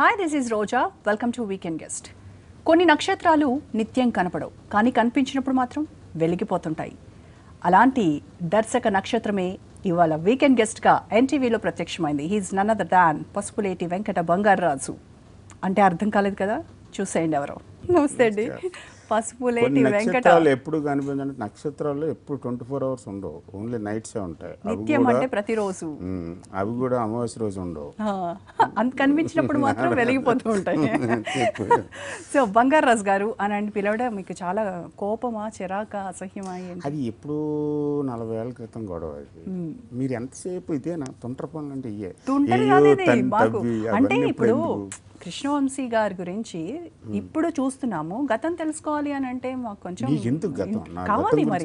Hi this is Roja welcome to weekend guest. కొన్ని నక్షత్రాలు నిత్యం కనపడవు, కానీ కనిపించినప్పుడు మాత్రం వెలిగిపోతుంటాయి. అలాంటి దర్శక నక్షత్రమే ఇవాళ వీకెండ్ గెస్ట్గా ఎన్టీవీలో ప్రత్యక్షమైంది. He is none other than Pasupuleti Venkata Bangararaju. అంటే అర్థం కాలేదు కదా, చూసేయండి ఎవరో. నమస్తే అండి. పసుపులేటి వెంకట ఎప్పుడు కనిపించండి. నక్షత్రాలు ఎప్పుడు 24 hours ఉండవు, ఓన్లీ నైట్సే ఉంటాయి. నిత్యం అంటే ప్రతిరోజు, అవి కూడా అమావాస్య రోజు ఉండవు. అంత కనిపించినప్పుడు మాత్రం వెలిగిపోతూ ఉంటాయి. సో బంగారరాజు గారు అని పిలవడం మీకు చాలా కోపమా, చిరాకా, అసహ్యమా? అది ఎప్పుడు 40 ఏళ్ల క్రితం గొడవ. అది మీరు ఎంతసేపు ఇదేనా తుంటర పనులు అంటే ఇయ్యే అంటే ఇప్పుడు కృష్ణవంశీ గారి గురించి ఇప్పుడు చూస్తున్నాము. గతం తెలుసుకోవాలి అని అంటే మాకు కొంచెం కావాలి. మరి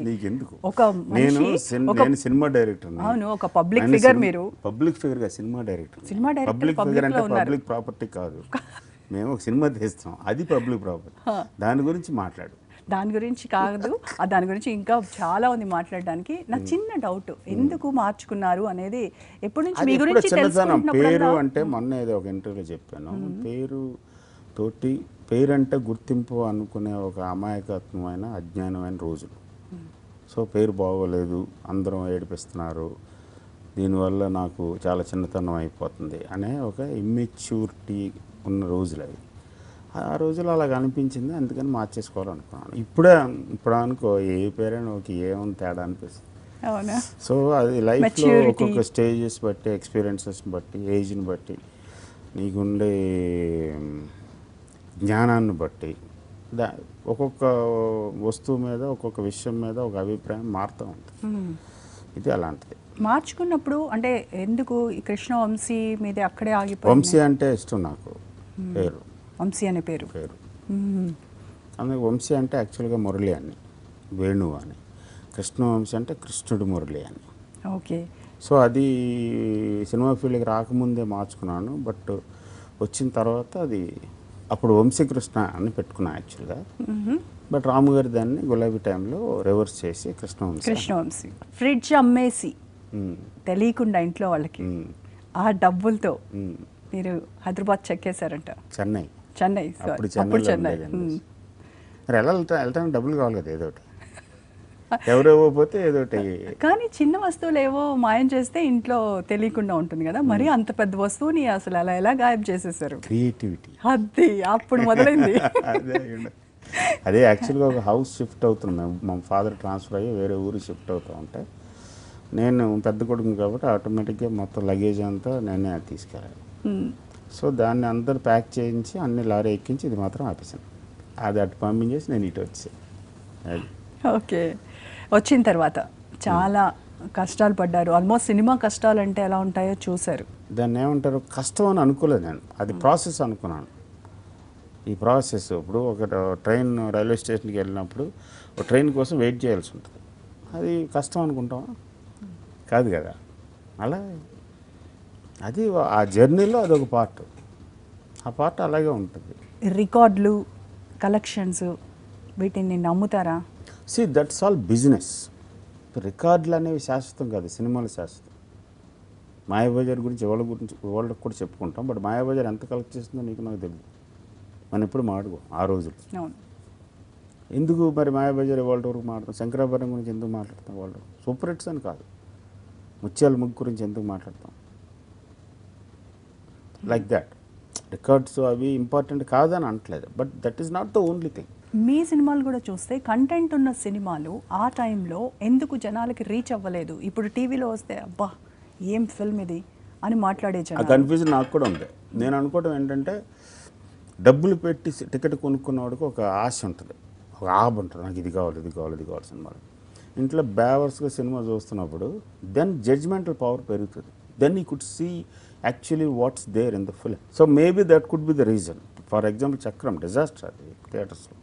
ఒక నేను సినిమా డైరెక్టర్. అవును, ఒక పబ్లిక్ ఫిగర్. మీరు పబ్లిక్ ఫిగర్ గా సినిమా డైరెక్టర్. పబ్లిక్ ఫిగర్ అంటే పబ్లిక్ ప్రాపర్టీ కాదు. మేము ఒక సినిమా తీస్తాం, అది పబ్లిక్ ప్రాపర్టీ. దాని గురించి మాట్లాడు. దాని గురించి కాదు, దాని గురించి ఇంకా చాలా ఉంది మాట్లాడడానికి. నా చిన్న డౌట్, ఎందుకు మార్చుకున్నారు అనేది ఎప్పటి నుంచి మీ గురించి పేరు అంటే మొన్న ఏదో ఒక ఇంటర్వ్యూలో చెప్పాను. పేరు అంటే గుర్తింపు అనుకునే ఒక అమాయకత్వమైన అజ్ఞానమైన రోజులు. సో పేరు బాగోలేదు, అందరం ఏడిపిస్తున్నారు, దీనివల్ల నాకు చాలా చిన్నతనం అయిపోతుంది అనే ఒక ఇమ్మెచ్యూరిటీ ఉన్న రోజులు అవి. ఆ రోజులు అలాగ అనిపించింది, అందుకని మార్చేసుకోవాలనుకున్నాను. ఇప్పుడు అనుకో ఏ పేరైనా ఒక ఏముంది తేడా అనిపిస్తుంది. సో అది లైఫ్లో ఒక్కొక్క స్టేజెస్ బట్టి, ఎక్స్పీరియన్సెస్ని బట్టి, ఏజ్ని బట్టి, నీకుండే జ్ఞానాన్ని బట్టి ఒక్కొక్క వస్తువు మీద, ఒక్కొక్క విషయం మీద ఒక అభిప్రాయం మారుతూ ఉంటుంది. ఇది అలాంటిది. మార్చుకున్నప్పుడు అంటే ఎందుకు కృష్ణవంశీ మీద అక్కడే ఆగిపోయి? వంశీ అంటే ఇష్టం నాకు, పేరు వంశీ అనే పేరు. అందుకే వంశీ అంటే యాక్చువల్గా మురళి అని, వేణువు అని. కృష్ణవంశీ అంటే కృష్ణుడు మురళి అని. ఓకే. సో అది సినిమా ఫీల్డ్కి రాకముందే మార్చుకున్నాను. బట్ వచ్చిన తర్వాత అది అప్పుడు వంశీకృష్ణ అని పెట్టుకున్నాను యాక్చువల్గా. బట్ రాము గారి దాన్ని గులాబీ టైంలో రివర్స్ చేసి కృష్ణవంశీ. ఫ్రిడ్జ్ అమ్మేసి తెలియకుండా ఇంట్లో వాళ్ళకి ఆ డబ్బులతో మీరు హైదరాబాద్ చెక్కేశారంట. చెన్నై. మరి వెళ్ళటానికి డబ్బులు కావాలి కదా, ఏదోటి ఎవరేవోపోతే ఏదోటి. కానీ చిన్న వస్తువులు ఏవో మాయం చేస్తే ఇంట్లో తెలియకుండా ఉంటుంది కదా, మరి అంత పెద్ద వస్తువుని అసలు అలా ఎలా గాయబ్ చేసేసారు? క్రియేటివిటీ అది అప్పుడు మొదలైంది. అదే యాక్చువల్గా ఒక హౌస్ షిఫ్ట్ అవుతున్నాం. మా ఫాదర్ ట్రాన్స్ఫర్ అయ్యి వేరే ఊరు షిఫ్ట్ అవుతూ ఉంటే నేను పెద్ద కొడుకు కాబట్టి ఆటోమేటిక్గా మొత్తం లగేజ్ అంతా నేనే తీసుకెళ్ళాను. సో దాన్ని అందరు ప్యాక్ చేయించి అన్ని లారీ ఎక్కించి ఇది మాత్రం ఆపేసాను. అది అటు పంపించేసి నేను ఇటు వచ్చాను. అది ఓకే. వచ్చిన తర్వాత చాలా కష్టాలు పడ్డారు. ఆల్మోస్ట్ సినిమా కష్టాలు అంటే ఎలా ఉంటాయో చూశారు. దాన్ని ఏమంటారు, కష్టం అని అనుకోలేదు నేను, అది ప్రాసెస్ అనుకున్నాను. ఈ ప్రాసెస్ ఇప్పుడు ఒక ట్రైన్ రైల్వే స్టేషన్కి వెళ్ళినప్పుడు ఒక ట్రైన్ కోసం వెయిట్ చేయాల్సి ఉంటుంది. అది కష్టం అనుకుంటామా? కాదు కదా. అలా అది ఆ జర్నీలో అదొక పార్ట్. ఆ పార్ట్ అలాగే ఉంటుంది. రికార్డులు, కలెక్షన్స్, వీటిని నమ్ముతారా? That's all business. రికార్డులు అనేవి శాశ్వతం కాదు, సినిమాలు శాశ్వతం. మాయాబజార్ గురించి వాళ్ళకి కూడా చెప్పుకుంటాం. బట్ మాయాబజార్ ఎంత కలెక్ట్ చేస్తుందో నీకు నాకు తెలియదు. మనం ఎప్పుడు మాట్లాడుకో ఆ రోజులు. ఎందుకు మరి మాయాబజార్ వాళ్ళ వరకు మాట్లాడతాం? శంకరాభరణం గురించి ఎందుకు మాట్లాడతాం? వాళ్ళు సూపర్ హిట్స్ అని కాదు, ముత్యాల ముగ్గు గురించి ఎందుకు మాట్లాడతాం? Like that. రికార్డ్స్ అవి ఇంపార్టెంట్ కాదని అనట్లేదు, but that is not the only thing. మీ సినిమాలు కూడా చూస్తే కంటెంట్ ఉన్న సినిమాలు ఆ టైంలో ఎందుకు జనాలకి రీచ్ అవ్వలేదు? ఇప్పుడు టీవీలో వస్తే అబ్బా ఏం ఫిల్మ్ ఇది అని మాట్లాడే ఆ కన్ఫ్యూజన్ నాకు కూడా ఉంది. నేను అనుకోవడం ఏంటంటే, డబ్బులు పెట్టి టికెట్ కొనుక్కున్నవాడికి ఒక ఆశ ఉంటుంది, ఒక ఆబ్ ఉంటుంది, నాకు ఇది కావాలి, ఇది కావాలి, ఇది కావాలి సినిమాలు. ఇంట్లో బ్యావర్స్గా సినిమా చూస్తున్నప్పుడు దెన్ జడ్జ్మెంటల్ పవర్ పెరుగుతుంది. Then you could see actually what's there in the film. So maybe that could be the reason. For example Chakram disaster, అది థియేటర్స్లో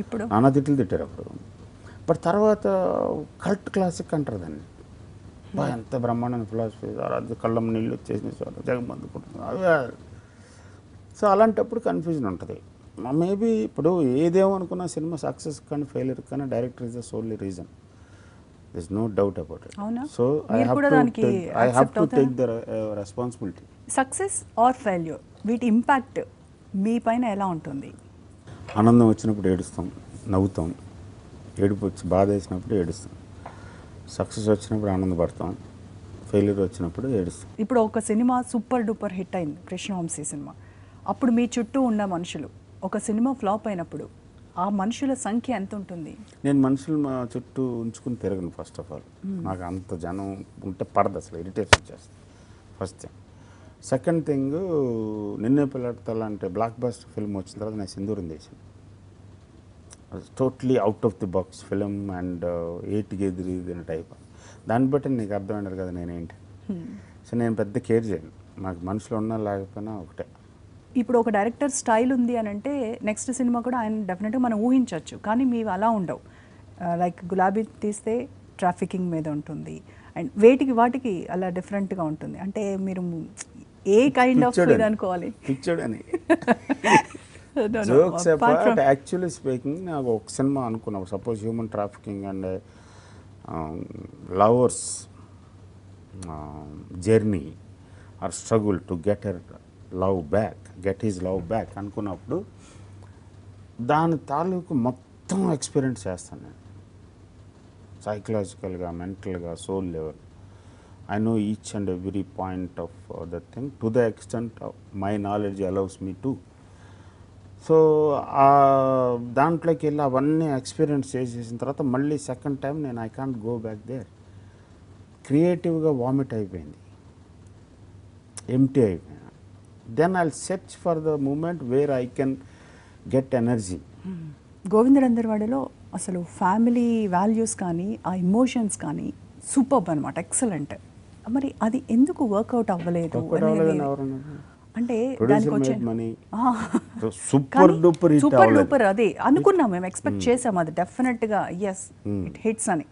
ఇప్పుడు నానా తిట్లు తిట్టారు అప్పుడు. బట్ తర్వాత కల్ట్ క్లాసిక్ అంటారు దాన్ని. ఎంత బ్రహ్మాండమైన ఫిలాసఫీ, కళ్ళం నీళ్ళు వచ్చేసిన జగమంది పుట్టిన. సో అలాంటప్పుడు కన్ఫ్యూజన్ ఉంటుంది. మేబీ ఇప్పుడు ఏదేమో అనుకున్న సినిమా సక్సెస్ కానీ ఫెయిల్యూర్ కానీ director is the solely reason. This no doubt about it. అవునా? సో ఐ మీరు హ్యావ్ కూడా టు దానికి ఐ హ్యావ్ accept టు అవుతారా? Take the responsibility. Success or failure వీటి ఇంపాక్ట్ మీ పైన ఎలా ఉంటుంది? ఆనందం వచ్చినప్పుడు ఏడుస్తాం, నవ్వుతాం. ఏడుపు వచ్చి బాధ వేసినప్పుడు ఏడుస్తాం. సక్సెస్ వచ్చినప్పుడు ఆనందపడతాం, ఫెయిల్యూర్ వచ్చినప్పుడు ఏడుస్తాం. ఇప్పుడు ఒక సినిమా సూపర్ డూపర్ హిట్ అయింది, కృష్ణవంశీ సినిమా. అప్పుడు మీ చుట్టూ ఉన్న మనుషులు ఒక సినిమా ఫ్లాప్ అయినప్పుడు ఆ మనుషుల సంఖ్య ఎంత ఉంటుంది? నేను మనుషులు మా చుట్టూ ఉంచుకుని తిరగను. ఫస్ట్ ఆఫ్ ఆల్ నాకు అంత జనం ఉంటే పడదు, అసలు ఇరిటేషన్ వచ్చేస్తుంది. First thing. సెకండ్ థింగ్, నిన్నే పిల్లడతల అంటే బ్లాక్ బస్టర్ ఫిల్మ్ వచ్చిన తర్వాత నేను సింధూరం చేశాను. Totally out of the box film and ఏటికి ఎదిరి అనే టైప్. దాన్ని బట్టి నీకు అర్థమైనారు కదా నేనేంటి. సో నేను పెద్ద కేర్ చేయను, నాకు మనుషులు ఉన్నా లేకపోయినా ఒకటే. ఇప్పుడు ఒక డైరెక్టర్ స్టైల్ ఉంది అని అంటే నెక్స్ట్ సినిమా కూడా ఆయన డెఫినెట్గా మనం ఊహించవచ్చు, కానీ మీవి అలా ఉండవు. లైక్ గులాబీ తీస్తే ట్రాఫికింగ్ మీద ఉంటుంది అండ్ వాటికి అలా డిఫరెంట్గా ఉంటుంది. అంటే మీరు ఏ కైండ్ ఆఫ్ ఇది అనుకోవాలి? పిక్చర్డ్ అని జోక్స్ అపార్ట్, యాక్చువల్లీ స్పీకింగ్ నాకు ఒక సినిమా అనుకున్నావు, suppose human trafficking and lovers journey or struggle to get his love back అనుకున్నప్పుడు దాని తాలూకు మొత్తం ఎక్స్పీరియన్స్ చేస్తాను నేను, సైకలాజికల్గా, మెంటల్గా, soul level. I know each and every point of that thing to the extent of my knowledge allows me to. So దాంట్లోకి వెళ్ళి అవన్నీ ఎక్స్పీరియన్స్ చేసేసిన తర్వాత మళ్ళీ సెకండ్ టైం నేను I can't go back there. క్రియేటివ్గా వామిట్ అయిపోయింది, ఎంటీ అయిపోయింది. Then I search for the moment where I can get energy. గోవిందరందర్వాడలో అసలు ఫ్యామిలీ వాల్యూస్ కానీ ఆ ఎమోషన్స్ కానీ సూపర్బ్ అనమాట, ఎక్సలెంట్. మరి అది ఎందుకు వర్కౌట్ అవ్వలేదు అంటే దానికి వచ్చే సూపర్ డూపర్ అదే అనుకున్నాం, మేము ఎక్స్పెక్ట్ చేసాం అది డెఫినెట్గా ఎస్ ఇట్ హిట్స్ అని.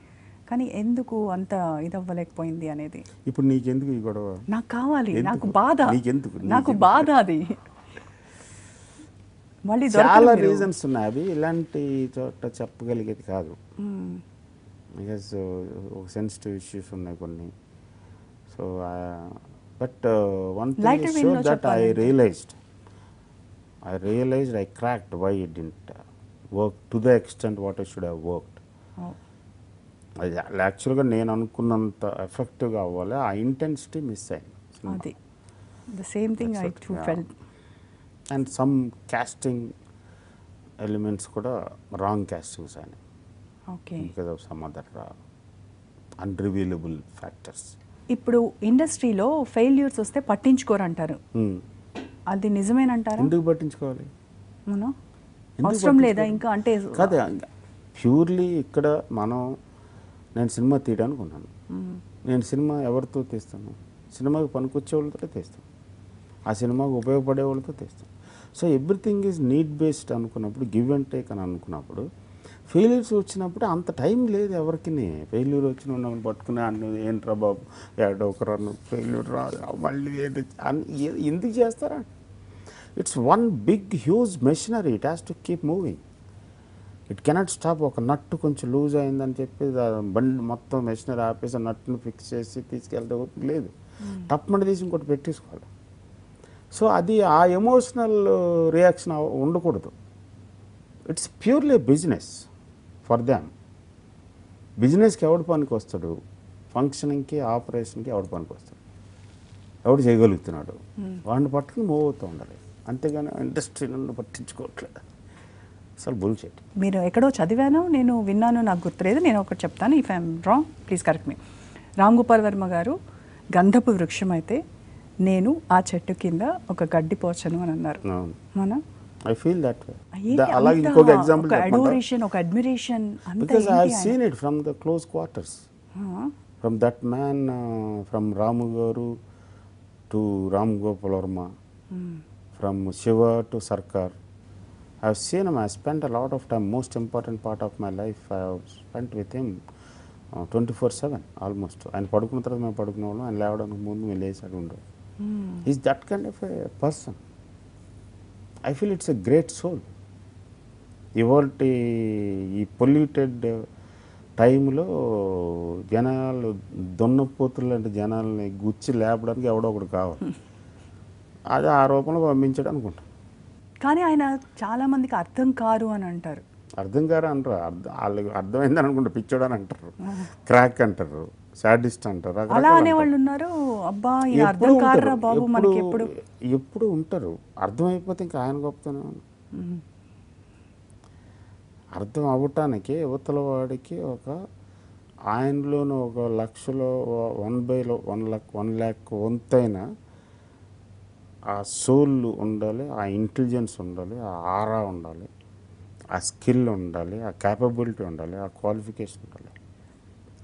కానీ ఎందుకు అంత ఇది అవ్వలేకపోయింది అనేది ఇప్పుడు నీకెందుకు ఈ గొడవ? నాకు కావాలి, నాకు బాధ, నాకు నీకెందుకు? బాధ అది మళ్ళీ చాలా రీజన్స్ ఉన్నాయి, అవి ఇలాంటి చోట చెప్పగలిగేది కాదు. బికాజ్ ఒక సెన్సిటివ్ ఇష్యూస్ ఉన్నాయి కొన్ని. So but one thing is sure that I realised I cracked why it didn't work to the extent what I should have worked. అది యాక్చువల్గా నేను అనుకున్నంత ఎఫెక్టివ్గా అవ్వాలి, ఆ ఇంటెన్సిటీ మిస్ అయింది. The same thing I too felt. And some casting elements కూడా wrong castings అయినాయి. Okay. Because of some other unrevealable factors. ఇప్పుడు ఇండస్ట్రీలో ఫెయిల్యూర్స్ వస్తే పట్టించుకోరంటారు, అది నిజమేనంటారా? ఎందుకు పట్టించుకోవాలి? అవసరం లేదా ఇంకా? అంటే కాదు, ప్యూర్లీ ఇక్కడ నేను సినిమా తీయడానికి ఉన్నాను. నేను సినిమా ఎవరితో తీస్తాను? సినిమాకి పనికొచ్చే వాళ్ళతో తీస్తాను, ఆ సినిమాకి ఉపయోగపడే వాళ్ళతో తీస్తాను. So everything is need based అనుకున్నప్పుడు, గివ్ అండ్ టేక్ అని అనుకున్నప్పుడు, ఫెయిల్యూర్స్ వచ్చినప్పుడు అంత టైం లేదు ఎవరికి. ఫెయిల్యూర్ వచ్చిన ఉన్నప్పుడు పట్టుకునే అన్ను ఏంట్రా బాబు ఏడో ఒకరు ఫెయిల్యూర్ రాదు మళ్ళీ ఎందుకు చేస్తారా? It's one big huge machinery, it has to keep moving. It cannot stop. ఒక నట్టు కొంచెం లూజ్ అయిందని చెప్పి బండి మొత్తం మెషినరీ ఆపేసి ఆ నట్టును ఫిక్స్ చేసి తీసుకెళ్తే లేదు, తప్పమండి తీసి ఇంకోటి పెట్టేసుకోవాలి. సో అది ఆ ఎమోషనల్ రియాక్షన్ ఉండకూడదు. It's purely business for them. బిజినెస్కి ఎవడు పనికి వస్తాడు? ఫంక్షనింగ్కి, ఆపరేషన్కి ఎవడు పనికి వస్తాడు? ఎవడు చేయగలుగుతున్నాడు వాడిని పట్టుకుని మూవ్ అవుతూ ఉండాలి, అంతేగాని ఇండస్ట్రీ నన్ను పట్టించుకోవట్లేదు. అసలు బుల్షిట్. మీరు ఎక్కడో చదివాను, నేను విన్నాను, నాకు గుర్తులేదు. నేను ఒకటి చెప్తాను, if I'm wrong please correct me. Ram Gopal Varma గారు గంధపు వృక్షం అయితే నేను ఆ చెట్టు కింద ఒక గడ్డి పోచను అని అన్నారు. మన I feel that way. అలాగే ఇంకొక ఎగ్జాంపుల్ అడోరేషన్, ఒక admiration, because I have seen it from the close quarters. From that man, from Ramu Garu to Ram Gopal Verma, from Shiva to Sarkar. I have seen him. I spent a lot of time. Most important part of my life I have spent with him 24/7 almost. ఆయన పడుకున్న తర్వాత మేము పడుకునే వాళ్ళం, ఆయన లేవడానికి ముందు మేము లేచాడు ఉండవు. He's that kind of a person. I feel it's a great soul. ఇవాళ ఈ పొల్యూటెడ్ టైంలో జనాలు దున్నపోతులు లాంటి జనాల్ని గుచ్చి లేపడానికి ఎవడో ఒకడు కావాలి. అది ఆ రూపంలో పంపించాడు అనుకుంటా. కానీ ఆయన చాలా మందికి అర్థం కారు అని అంటారు. అర్థం కారు అంటారు, వాళ్ళకి అర్థమైందని అనుకుంటా, పిచ్చోడు అని అంటారు, క్రాక్ అంటారు, సాడిస్ట్ అంటారు, అలా రకరకాలు అనేవాళ్ళు అంటారు. ఉన్నారు. అబ్బా ఈయన ఎప్పుడు అర్థం కారురా ఉంటారు, బాబు మనకి ఎప్పుడు. ఎప్పుడు ఉంటారు. అర్థమైపోతే ఇంకా ఆయన గొప్పతనం. అర్థం అవ్వటానికి యువతల వాడికి ఒక ఆయనలోని ఒక లక్షలో 1/1 lakh వంతైన ఆ సోల్ ఉండాలి, ఆ ఇంటెలిజెన్స్ ఉండాలి, ఆ ఆరా ఉండాలి, ఆ స్కిల్ ఉండాలి, ఆ క్యాపబిలిటీ ఉండాలి, ఆ క్వాలిఫికేషన్ ఉండాలి.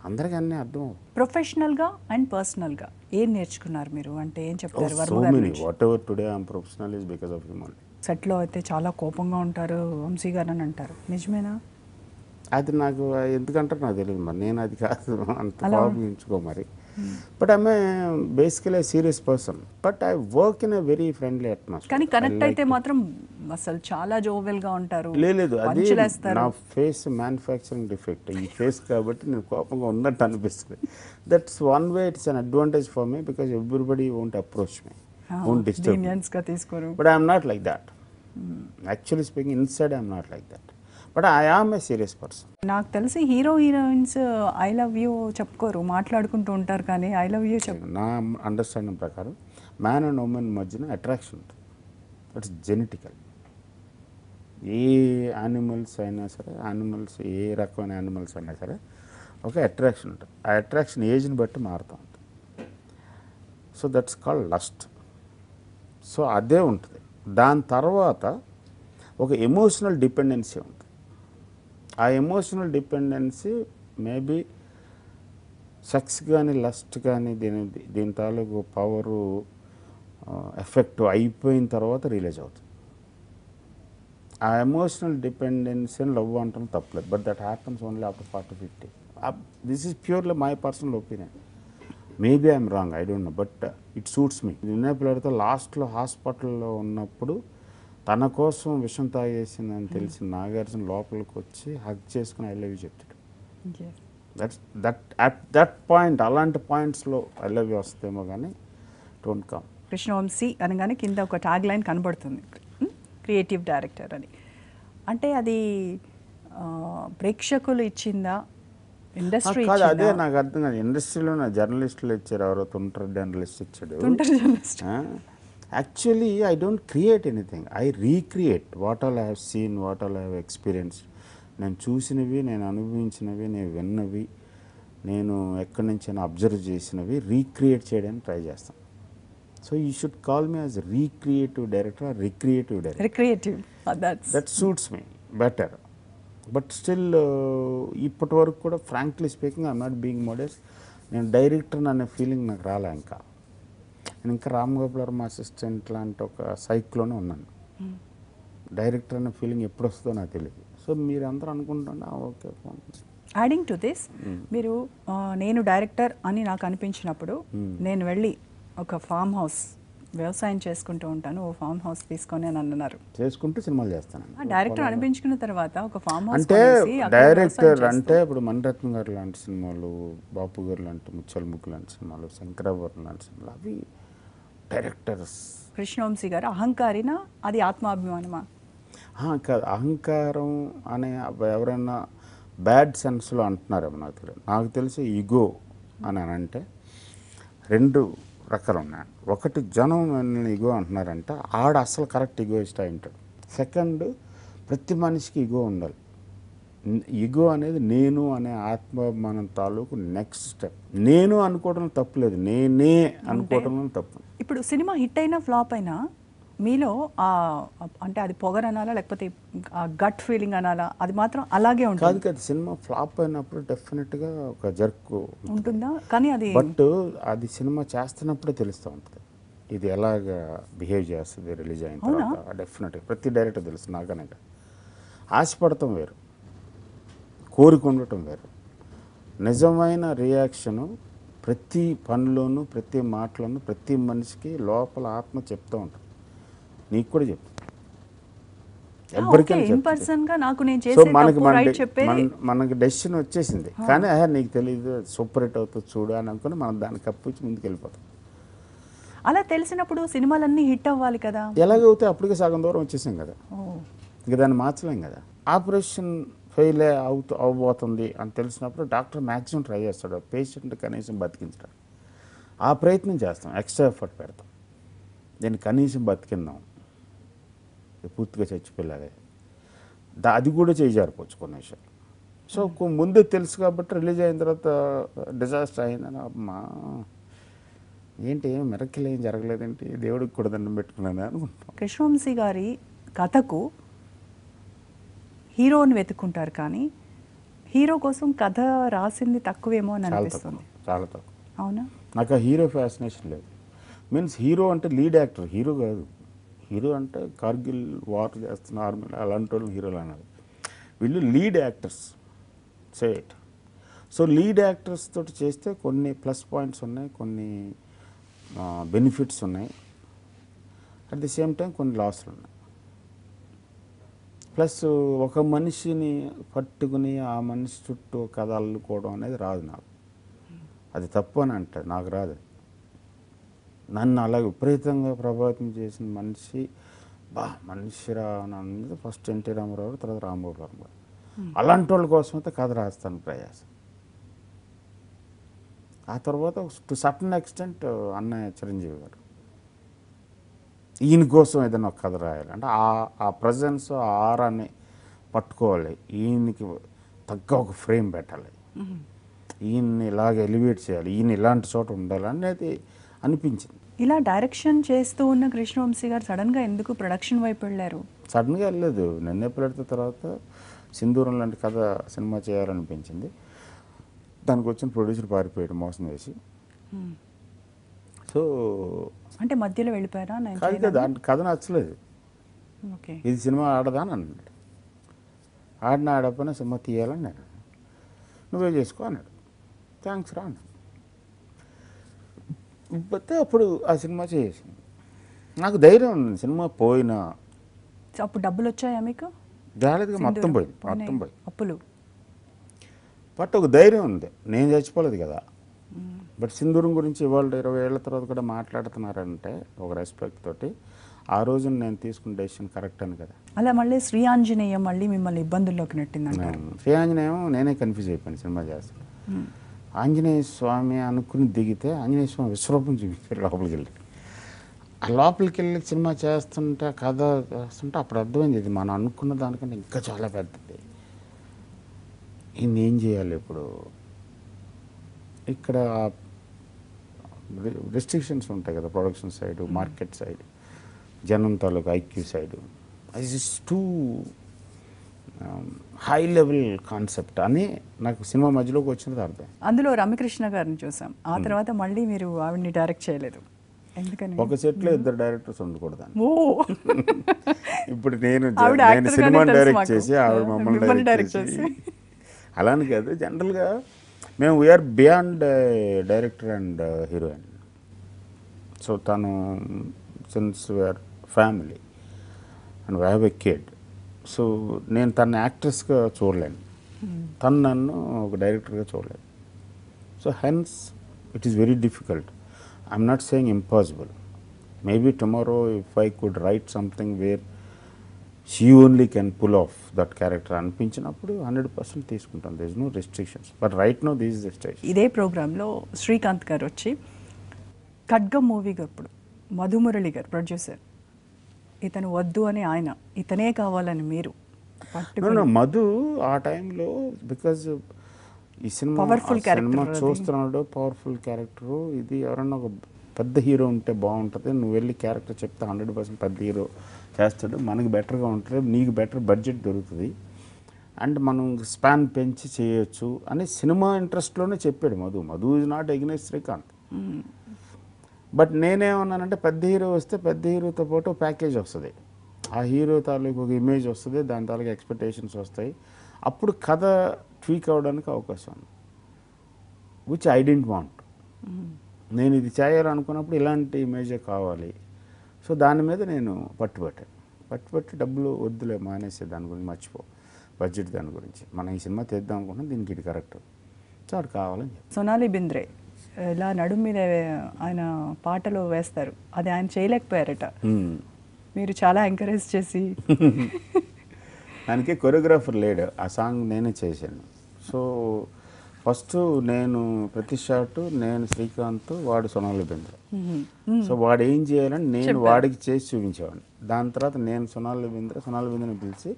అందరికీ అన్నీ అర్థం అవ్వవు. ప్రొఫెషనల్గా అండ్ పర్సనల్గా ఏం నేర్చుకున్నారు మీరు? అంటే ఏం చెప్తారు సో వర్మ గారి మెనీ నుంచి? What ever today I'm professional is because of him only. సెట్లో అయితే చాలా కోపంగా ఉంటారు వంశీ గారు అని అంటారు, నిజమేనా? అది నాకు ఎందుకంటారు నాకు తెలియదు, మరి నేను అది కాదు, అంత అలా కోపగించుకో మరి. But I'm basically serious person, but I work in a very friendly atmosphere. కానీ కనెక్ట్ అయితే మాత్రం అసలు చాలా జోవెల్గా ఉంటారు, లేదు, అది పంచులేస్తారు. నా ఫేస్ మ్యానుఫ్యాక్చరింగ్ డిఫెక్ట్, ఈ ఫేస్ కాబట్టి నేను కోపంగా ఉన్నట్టు అనిపిస్తుంది. That's one way, it's an advantage for me because everybody won't approach me, won't disturb me. గా తీసుకోరు. But I'm not like that. Actually speaking, inside I'm not like that, but I am a serious person. నాకు తెలిసి heroines I love you చెప్పుకోరు, మాట్లాడుకుంటూ ఉంటారు, కానీ I love you నా understanding ప్రకారం మ్యాన్ అండ్ ఉమెన్ మధ్యన అట్రాక్షన్ ఉంటుంది. That's genetical. ఏ యానిమల్స్ అయినా సరే, ఏ రకమైన యానిమల్స్ అయినా సరే ఒక అట్రాక్షన్ ఉంటుంది. ఆ అట్రాక్షన్ ఏజ్ని బట్టి మారుతూ ఉంటుంది. So that's called lust. So అదే ఉంటుంది. దాని తర్వాత ఒక ఎమోషనల్ డిపెండెన్సీ ఉంటుంది. ఆ ఎమోషనల్ డిపెండెన్సీ మేబీ సెక్స్ కానీ లస్ట్ కానీ దీని తాలూకు పవరు ఎఫెక్ట్ అయిపోయిన తర్వాత రిలీజ్ అవుతుంది. ఆ ఎమోషనల్ డిపెండెన్సీ లవ్ అంటాం తప్పలేదు, but that happens only after 40-50. This is purely my personal opinion. Maybe I'm wrong, I don't know, but it suits మీ. నిన్న పిల్లడితో లాస్ట్లో హాస్పిటల్లో ఉన్నప్పుడు తన కోసం విషం తాగేసిందని తెలిసి నాగార్జున లోపలికి వచ్చి హగ్ చేసుకుని ఐ లవ్ యూ చెప్తాడు. దట్ పాయింట్, అలాంటి పాయింట్స్లో ఐ లవ్ యూ వస్తేమో కానీ డోంట్ కమ్. కృష్ణవంశీ అనగానే కింద ఒక ట్యాగ్ లైన్ కనబడుతుంది, క్రియేటివ్ డైరెక్టర్ అని. అంటే అది ప్రేక్షకులు ఇచ్చిందా, ఇండస్ట్రీ కాదు, అదే ఇచ్చిందా? నాకు అర్థం కాదు. ఇండస్ట్రీలో నా జర్నలిస్టులు ఇచ్చారు, ఎవరో తుంటరి జర్నలిస్ట్ ఇచ్చాడు. Actually I don't create anything, I recreate what all I have seen, what all I have experienced. నేను చూసినవి, నేను అనుభవించినవి, నేను విన్నవి, నేను ఎక్కడి నుంచైనా అబ్జర్వ్ చేసినవి రీక్రియేట్ చేయడానికి ట్రై చేస్తాను. So you should call me as recreative director, recreative director. Recreative, that suits me better. But still ఇప్పటి వరకు కూడా frankly speaking I'm not being modest. నేను డైరెక్టర్ అనే ఫీలింగ్ నాకు రాలే. నేను ఇంకా రామ్ గోపాల్ వర్మ అసిస్టెంట్ లాంటి ఒక సైక్లోనే ఉన్నాను. డైరెక్టర్ అనే ఫీలింగ్ ఎప్పుడు వస్తుందో నాకు తెలియదు. సో మీరు అందరూ అనుకుంటున్నా ఓకే. యాడింగ్ టు దిస్, మీరు నేను డైరెక్టర్ అని నాకు అనిపించినప్పుడు నేను వెళ్ళి ఒక ఫామ్ హౌస్ వ్యవసాయం చేసుకుంటూ ఉంటాను, ఓ ఫామ్ హౌస్ తీసుకొని అని అన్నారు. చేసుకుంటూ సినిమాలు చేస్తాను. డైరెక్టర్ అనిపించుకున్న తర్వాత ఒక ఫామ్ హౌస్ అంటే డైరెక్టర్ అంటే ఇప్పుడు మణిరత్నం గారు లాంటి సినిమాలు, బాపు గారు లాంటి, ముత్యాల ముగ్గు లాంటి సినిమాలు, శంకరాభరణం లాంటి సినిమాలు, అవి డైరెక్టర్స్. కృష్ణవంశీ గారు అహంకారినా, అది ఆత్మాభిమానమా? కాదు, అహంకారం అనే ఎవరైనా బ్యాడ్ సెన్స్లో అంటున్నారేమో నాకు తెలియదు. నాకు తెలిసి ఈగో అని అంటే రెండు రకాలు ఉన్నాయి. ఒకటి, జనం నన్ను ఈగో అంటున్నారంటే ఆడ అసలు కరెక్ట్ ఈగో ఇష్టం ఉంటాడు. సెకండ్, ప్రతి మనిషికి ఈగో ఉండాలి. ఈగో అనేది నేను అనే ఆత్మాభిమానం తాలూకు నెక్స్ట్ స్టెప్. నేను అనుకోవడం తప్పులేదు, నేనే అనుకోవడం తప్పు. ఇప్పుడు సినిమా హిట్ అయినా ఫ్లాప్ అయినా మీలో అంటే అది పొగర్ అనాలా లేకపోతే ఆ గట్ ఫీలింగ్ అనాలా, అది మాత్రం అలాగే ఉంటుంది. కాదు, సినిమా ఫ్లాప్ అయినప్పుడు డెఫినెట్గా ఒక జర్క్ ఉంటుందా? కానీ అది బట్ అది సినిమా చేస్తున్నప్పుడే తెలుస్తూ ఉంటుంది ఇది ఎలాగ బిహేవ్ చేస్తుంది రిలీజ్ అయిన తర్వాత. డెఫినెట్గా ప్రతి డైరెక్టర్ తెలుసు. నాకనే ఆశపడటం వేరు, కోరిక ఉండటం వేరు. నిజమైన రియాక్షను ప్రతి పనిలోనూ, ప్రతి మాటలోనూ, ప్రతి మనిషికి లోపల ఆత్మ చెప్తూ ఉంటుంది. నీకు కూడా చెప్పు. ఎవరికైనా ఇన్ పర్సన్ గా నాకు నేను సో చేసే తప్పు రైట్ చెప్పే మనకి డెసిషన్ వచ్చేసింది, కానీ నీకు తెలియదు సూపర్ హిట్ అవుతుంది చూడు అని అనుకుని మనం దాన్ని కప్పించి ముందుకు వెళ్ళిపోతాం. అలా తెలిసినప్పుడు సినిమాలన్నీ హిట్ అవ్వాలి కదా. ఎలాగైతే అప్పటికే సగం దూరం వచ్చేసాం కదా, ఇంకా దాన్ని మార్చలేం కదా. ఆపరేషన్ ఫెయిల్ అవ్వబోతుంది అని తెలిసినప్పుడు డాక్టర్ మ్యాక్సిమం ట్రై చేస్తాడు పేషెంట్ కనీసం బతికించడం. ఆ ప్రయత్నం చేస్తాం, ఎక్స్ట్రా ఎఫర్ట్ పెడతాం, దీన్ని కనీసం బతికిందాం, పూర్తిగా చచ్చిపోయేలాగే. అది కూడా చేయజారిపోవచ్చు కొన్ని విషయాలు. సో ముందే తెలుసు కాబట్టి రిలీజ్ అయిన తర్వాత డిజాస్టర్ అయిందని అమ్మా ఏంటి మిరకిల్ ఏం జరగలేదేంటి, దేవుడికి కూడా దండం పెట్టుకున్నాను అనుకుంటాం. కృష్ణవంశీ గారి కథకు హీరోని వెతుక్కుంటారు, కానీ హీరో కోసం కథ రాసింది తక్కువేమో అని అనిపిస్తుంది. చాలా తక్కువ. అవునా? నాకు ఆ హీరో ఫ్యాసినేషన్ లేదు. మీన్స్ హీరో అంటే లీడ్ యాక్టర్, హీరో కాదు. హీరో అంటే కార్గిల్ వార్ చేస్తున్న ఆర్మీలో అలాంటి వాళ్ళు హీరోలు అన్నారు. వీళ్ళు లీడ్ యాక్టర్స్ సేట్. సో లీడ్ యాక్టర్స్ తోటి చేస్తే కొన్ని ప్లస్ పాయింట్స్ ఉన్నాయి, కొన్ని బెనిఫిట్స్ ఉన్నాయి, అట్ ది సేమ్ టైం కొన్ని లాస్లు ఉన్నాయి. ప్లస్ ఒక మనిషిని పట్టుకుని ఆ మనిషి చుట్టూ కథ అల్లుకోవడం అనేది రాదు నాకు. అది తప్పు అని అంటారు, నాకు రాదు. నన్ను అలా విపరీతంగా ప్రభావితం చేసిన మనిషి మనిషిరా అని అన్నది ఫస్ట్ ఎన్టీ రామారావు, తర్వాత రాంబాబు వర్మ. అలాంటి వాళ్ళ కోసం అయితే కథ రాస్తాను ప్రయాసం. ఆ తర్వాత టు సర్టన్ ఎక్స్టెంట్ అన్నయ్య చిరంజీవి గారు, ఈయన కోసం ఏదైనా ఒక కథ రాయాలి అంటే ఆ ప్రజెన్స్ ఆ ఆరాన్ని పట్టుకోవాలి, ఈయనకి తగ్గ ఒక ఫ్రేమ్ పెట్టాలి, ఈయన్ని ఇలాగ ఎలివేట్ చేయాలి, ఈయన ఇలాంటి చోట ఉండాలి అనేది అనిపించింది. ఇలా డైరెక్షన్ చేస్తూ ఉన్న కృష్ణవంశీ గారు సడన్గా ఎందుకు ప్రొడక్షన్ వైపు వెళ్ళారు? సడన్గా వెళ్ళలేదు, నిన్నే పెడితే తర్వాత సింధూరం లాంటి కథ సినిమా చేయాలనిపించింది. దానికి వచ్చిన ప్రొడ్యూసర్ పారిపోయాడు మోసం చేసి. సో అంటే మధ్యలో వెళ్ళిపోయారా? కాదు కదా, కథ నచ్చలేదు. ఓకే, ఇది సినిమా ఆడదా అని అన్నాడు. ఆడకపోయినా సినిమా తీయాలని నేను, నువ్వే చేసుకో అన్నాడు. థ్యాంక్స్ రా అన్నాడు. పోతే అప్పుడు ఆ సినిమా చేసింది. నాకు ధైర్యం ఉంది, సినిమా పోయినా. అప్పుడు డబ్బులు వచ్చాయా మీకు? రాలేదుగా, మొత్తం పోయింది, మొత్తం పోయి అప్పులు. బట్ ఒక ధైర్యం ఉంది, నేను చచ్చిపోలేదు కదా. బట్ సింధూరం గురించి ఇవాళ 20 ఏళ్ల తర్వాత కూడా మాట్లాడుతున్నారంటే ఒక రెస్పెక్ట్ తోటి ఆ రోజు నేను తీసుకున్న డెసిషన్ కరెక్ట్ అని కదా. అలా మళ్ళీ శ్రీ ఆంజనేయం మళ్ళీ మిమ్మల్ని ఇబ్బందుల్లోకి నెట్టిందంటారు. శ్రీ ఆంజనేయం నేనే కన్ఫ్యూజ్ అయిపోయాను సినిమా చేస్తాను. ఆంజనేయ స్వామి అనుకుని దిగితే ఆంజనేయ స్వామి విశ్వరూపం చూపించారు లోపలికి వెళ్ళి. ఆ లోపలికి వెళ్ళి సినిమా చేస్తుంటే కథ చేస్తుంటే అప్పుడు అర్థమైంది, ఇది మనం అనుకున్న దానికంటే ఇంకా చాలా పెద్దది. ఏం చేయాలి ఇప్పుడు? ఇక్కడ రెస్ట్రిక్షన్స్ ఉంటాయి కదా, ప్రొడక్షన్ సైడ్, మార్కెట్ సైడ్, జనం తాలూకు ఐక్యూ సైడ్. అది is two high level concept అని నాకు సినిమా మధ్యలోకి వచ్చినది అర్థం. అందులో రమ్యకృష్ణ గారిని చూసాం, ఆ తర్వాత మళ్ళీ మీరు ఆవిడని డైరెక్ట్ చేయలేదు, ఎందుకని? ఒక సెట్లో 2 డైరెక్టర్స్ ఉండకూడదు. ఓ ఇప్పుడు నేను సినిమా డైరెక్ట్ చేసి ఆవిడ మమ్మల్ని డైరెక్ట్ చేసి అలాని కాదు. జనరల్గా మేము we are beyond director and heroine. So తను since we are family and we have a kid. So నేను తన యాక్ట్రెస్గా చూడలేను, తను నన్ను ఒక డైరెక్టర్గా చూడలేను. So hence it is very difficult. I'm not saying impossible. Maybe tomorrow if I could write something where she only can pull off that character అనిపించినప్పుడు 100% తీసుకుంటాం. This no restrictions, but right now this is the stage. ఇదే ప్రోగ్రాంలో శ్రీకాంత్ గారు వచ్చి ఖడ్గం మూవీగా అప్పుడు మధుమురళి గారు producer, ఇతను వద్దు అని ఆయన, ఇతనే కావాలని మీరు మధు ఆ టైంలో బికాజ్ ఈ సినిమా చూస్తున్నాడు, పవర్ఫుల్ క్యారెక్టరు, ఇది ఎవరన్నా ఒక పెద్ద హీరో ఉంటే బాగుంటుంది, నువ్వు వెళ్ళి క్యారెక్టర్ చెప్తే 100% పెద్ద హీరో చేస్తాడు, మనకి బెటర్గా ఉంటుంది, నీకు బెటర్ బడ్జెట్ దొరుకుతుంది అండ్ మనం స్పాన్ పెంచి చేయొచ్చు అని సినిమా ఇంట్రెస్ట్లోనే చెప్పాడు Madhu. Madhu is not against Srikanth. But నేనేమన్నానంటే పెద్ద హీరో వస్తే పెద్ద హీరోతో పాటు ప్యాకేజ్ వస్తుంది, ఆ హీరో తాలూకు ఒక ఇమేజ్ వస్తుంది, దాని తాలూకు ఎక్స్పెక్టేషన్స్ వస్తాయి, అప్పుడు కథ ట్వీక్ అవ్వడానికి అవకాశం ఉంది, విచ్ ఐ డెంట్ వాంట్. నేను ఇది చేయాలనుకున్నప్పుడు ఇలాంటి ఇమేజే కావాలి. సో దాని మీద నేను పట్టుబట్టాను. పట్టి డబ్బులు వద్దులే మానేసే, దాని గురించి మర్చిపో, బడ్జెట్ దాని గురించి, మనం ఈ సినిమా తీద్దాం అనుకుంటున్నాం, దీనికి ఇది కరెక్ట్, చాలు కావాలని చెప్పి. సోనాలి బింద్రే ఇలా నడుము మీద ఆయన పాటలు వేస్తారు, అది ఆయన చేయలేకపోయారట, మీరు చాలా ఎంకరేజ్ చేసి. దానికి కొరియోగ్రాఫర్ లేడు, ఆ సాంగ్ నేనే చేశాను. సో ఫస్ట్ నేను ప్రతి షాట్ నేను శ్రీకాంత్, వాడు సోనాలి బింద్రే. సో వాడు ఏం చేయాలని నేను వాడికి చేసి చూపించేవాడిని. దాని తర్వాత నేను సోనాలి బింద్రేని పిలిచి,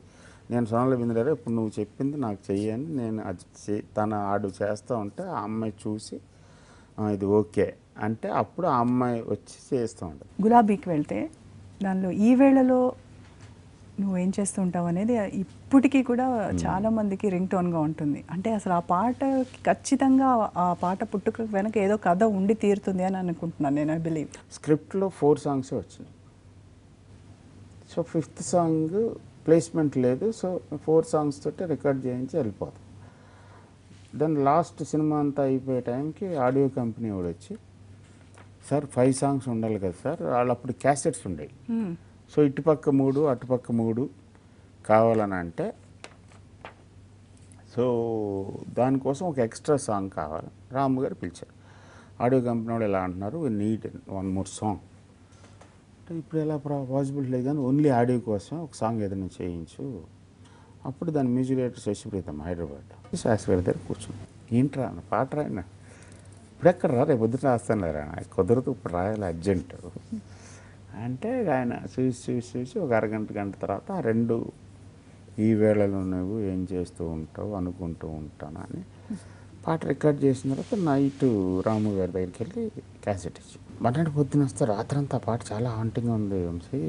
నేను సోనాలి బింద్రే ఇప్పుడు నువ్వు చెప్పింది నాకు చెయ్యని నేను అది తన ఆడు చేస్తూ ఉంటే ఆ అమ్మాయి చూసి ఇది ఓకే అంటే అప్పుడు ఆ అమ్మాయి వచ్చి చేస్తూ ఉంటుంది. గులాబీకి వెళ్తే దానిలో ఈ వేళలో నువ్వేం చేస్తూ ఉంటావు అనేది ఇప్పటికీ కూడా చాలా మందికి రింగ్ టోన్గా ఉంటుంది. అంటే అసలు ఆ పాట ఖచ్చితంగా ఆ పాట పుట్టుక వెనక ఏదో కథ ఉండి తీరుతుంది అని అనుకుంటున్నాను నేను. ఐ బిలీవ్ స్క్రిప్ట్లో 4 సాంగ్స్ వచ్చినాయి. సో 5th సాంగ్ ప్లేస్మెంట్ లేదు. సో 4 సాంగ్స్ తోటి రికార్డ్ చేయించి వెళ్ళిపోతాం. దెన్ లాస్ట్ సినిమా అంతా అయిపోయే టైంకి ఆడియో కంపెనీ వాడు వచ్చి, సార్ 5 సాంగ్స్ ఉండాలి కదా సార్, వాళ్ళు అప్పుడు క్యాసెట్స్ ఉండేవి. సో ఇటుపక్క 3 అటుపక్క 3 కావాలని అంటే, సో దానికోసం ఒక ఎక్స్ట్రా సాంగ్ కావాలి. రాము గారు పిలిచారు. ఆడియో కంపెనీ వాళ్ళు ఎలా అంటున్నారు, వీ నీడ్ 1 more సాంగ్. అంటే ఇప్పుడు ఎలా పాసిబుల్ లేదు కానీ ఓన్లీ ఆడియో కోసం ఒక సాంగ్ ఏదైనా చేయించు. అప్పుడు దాని మ్యూజిక్ డైరెక్టర్ శశిప్రీతం హైదరాబాద్, శాస్త్రి గారి దగ్గర కూర్చున్నాను. ఏంట్రా అన్న పాట రాయన, ఇప్పుడు ఎక్కడ రా, రేపు పొద్దున రాస్తాను రా, కుదరదు ఇప్పుడు రాయాలి అర్జెంట్ అంటే ఆయన చూసి ఒక గంట తర్వాత 2 ఈ వేళలో నువ్వు ఏం చేస్తూ ఉంటావు అనుకుంటూ ఉంటాను అని పాట రికార్డ్ చేసిన తర్వాత నైట్ రాము గారి దగ్గరికి వెళ్ళి క్యాసెట్ ఇచ్చి, మర్నాడు పొద్దున వస్తే రాత్రంతా ఆ పాట చాలా హాంటింగ్గా ఉంది,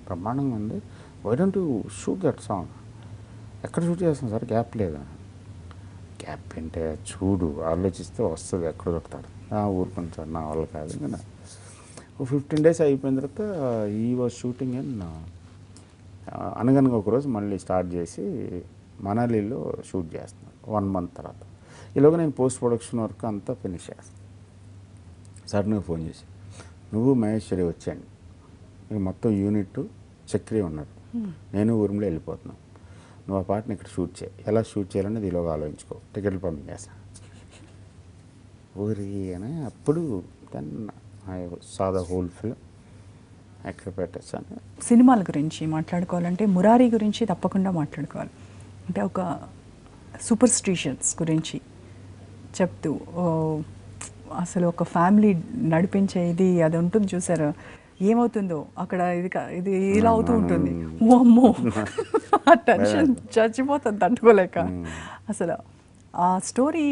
బ్రహ్మాండంగా ఉంది, why don't you shoot that song. ఎక్కడ షూట్ చేస్తాం సార్, గ్యాప్ లేదా. గ్యాప్ అంటే చూడు ఆలోచిస్తే వస్తుంది, ఎక్కడ దొరుకుతాడు. ఊరుకుని సార్ నా వల్ల కాదు. ఇంకా 15 days అయిపోయిన తర్వాత ఈ వాజ్ షూటింగ్ అండ్ అనగనగా ఒకరోజు మళ్ళీ స్టార్ట్ చేసి మనాలిలో షూట్ చేస్తున్నాను 1 month తర్వాత. ఈలోగా నేను పోస్ట్ ప్రొడక్షన్ వర్క్ అంతా ఫినిష్ చేస్తాను. సడన్గా ఫోన్ చేసి, నువ్వు మహేశ్వరి వచ్చాను, మీరు మొత్తం యూనిట్ చక్రి ఉన్నారు, నేను ఊరిలో వెళ్ళిపోతున్నాను, నువ్వు ఆ పాటని ఇక్కడ షూట్ చేయి, ఎలా షూట్ చేయాలనేది ఈలోగా ఆలోచించుకో, టికెట్లు పంపించేస్తాను ఊరి అని. అప్పుడు దెన్ సాదా హోల్ ఫిల్మ్ ఎక్కడ పెట్టేస్తాను. సినిమాల గురించి మాట్లాడుకోవాలంటే మురారి గురించి తప్పకుండా మాట్లాడుకోవాలి. అంటే ఒక సూపర్ స్టిషన్స్ గురించి చెప్తూ అసలు ఒక ఫ్యామిలీ నడిపించే ఇది అది ఉంటుంది చూసారు, ఏమవుతుందో అక్కడ ఇది ఇలా అవుతూ ఉంటుంది, అమ్మో ఆ టెన్షన్ చచ్చిపోతుంది తట్టుకోలేక. అసలు ఆ స్టోరీ